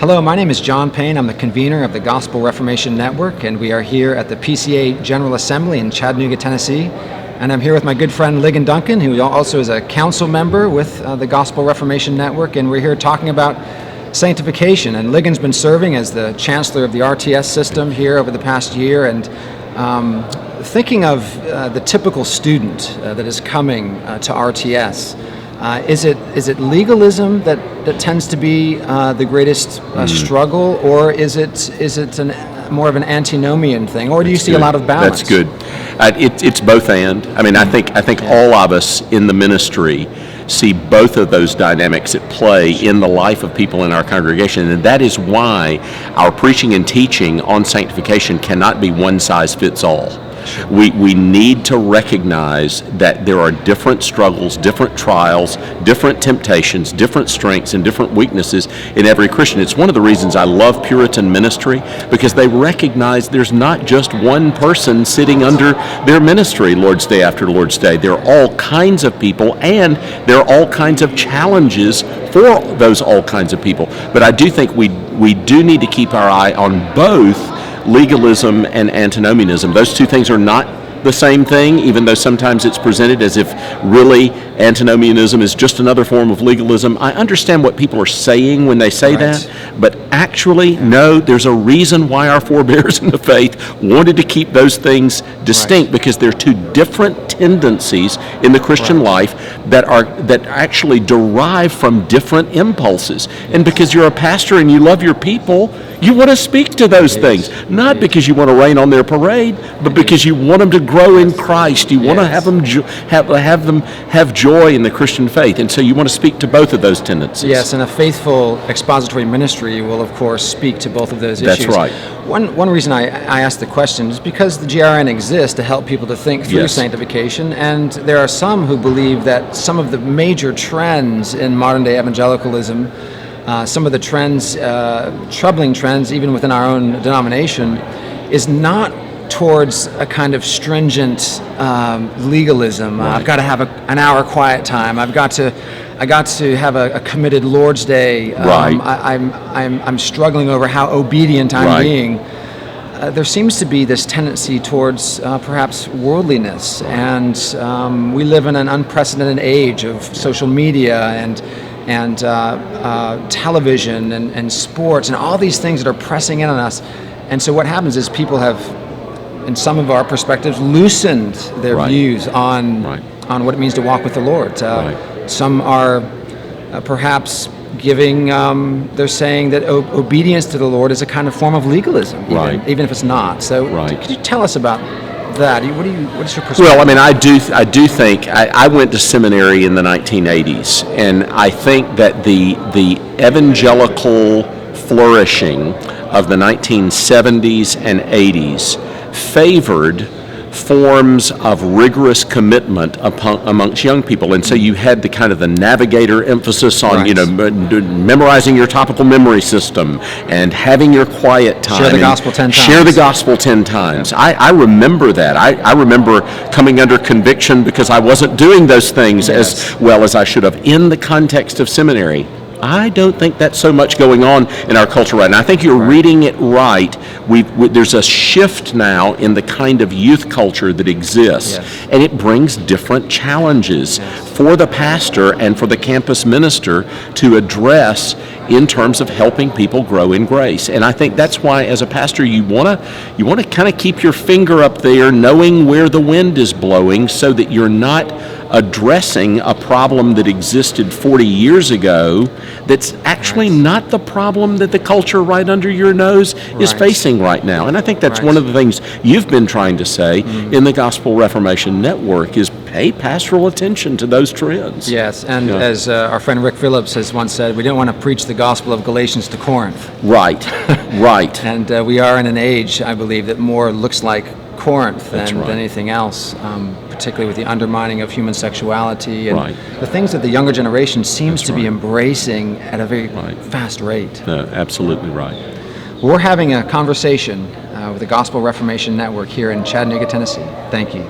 Hello, my name is John Payne. I'm the convener of the Gospel Reformation Network, and we are here at the PCA General Assembly in Chattanooga, Tennessee. And I'm here with my good friend Ligon Duncan, who also is a council member with the Gospel Reformation Network, and we're here talking about sanctification. And Ligon's been serving as the chancellor of the RTS system here over the past year, and thinking of the typical student that is coming to RTS. Is it legalism that tends to be the greatest struggle, or is it more of an antinomian thing, or do you see a lot of balance? That's good. It's both and. I mean, I think all of us in the ministry see both of those dynamics at play in the life of people in our congregation, and that is why our preaching and teaching on sanctification cannot be one size fits all. We need to recognize that there are different struggles, different trials, different temptations, different strengths, and different weaknesses in every Christian. It's one of the reasons I love Puritan ministry, because they recognize there's not just one person sitting under their ministry Lord's Day after Lord's Day. There are all kinds of people, and there are all kinds of challenges for those all kinds of people. But I do think we do need to keep our eye on both legalism and antinomianism. Those two things are not the same thing, even though sometimes it's presented as if really antinomianism is just another form of legalism. I understand what people are saying when they say that, but actually, no, there's a reason why our forebears in the faith wanted to keep those things distinct, because they're two different tendencies in the Christian life that actually derive from different impulses. And because you're a pastor and you love your people, you want to speak to those things, not because you want to rain on their parade, but because you want them to grow in Christ. You want to have them have joy in the Christian faith, and so you want to speak to both of those tendencies. Yes, and a faithful expository ministry will, of course, speak to both of those issues. That's right. One reason I asked the question is because the GRN exists to help people to think through sanctification, and there are some who believe that some of the major trends in modern-day evangelicalism, some of the trends, troubling trends even within our own denomination, is not towards a kind of stringent legalism. I've got to have an hour quiet time. I got to have a committed Lord's Day. I'm struggling over how obedient I'm being. There seems to be this tendency towards perhaps worldliness, and we live in an unprecedented age of social media and television and sports and all these things that are pressing in on us. And so what happens is people have, in some of our perspectives, loosened their views on what it means to walk with the Lord. Some are perhaps giving, they're saying that obedience to the Lord is a kind of form of legalism, even if it's not. So could you tell us about that? What is your perspective? Well, I mean, I do think I went to seminary in the 1980s, and I think that the evangelical flourishing of the 1970s and 80s favored forms of rigorous commitment amongst young people, and so you had the kind of the navigator emphasis on memorizing your topical memory system and having your quiet time. Share the gospel 10 times. Share the gospel 10 times. Yeah. I remember that. I remember coming under conviction because I wasn't doing those things as well as I should have in the context of seminary. I don't think that's so much going on in our culture right now. I think you're reading it right. There's a shift now in the kind of youth culture that exists, and it brings different challenges for the pastor and for the campus minister to address in terms of helping people grow in grace. And I think that's why, as a pastor, you want to kind of keep your finger up there, knowing where the wind is blowing, so that you're not addressing a problem that existed 40 years ago that's actually not the problem that the culture right under your nose is facing right now. And I think that's one of the things you've been trying to say in the Gospel Reformation Network is pay pastoral attention to those trends. Yes, and as our friend Rick Phillips has once said, we don't want to preach the gospel of Galatians to Corinth. Right. And we are in an age, I believe, that more looks like Corinth than anything else, particularly with the undermining of human sexuality and the things that the younger generation seems to be embracing at a very fast rate. Absolutely right. We're having a conversation with the Gospel Reformation Network here in Chattanooga, Tennessee. Thank you.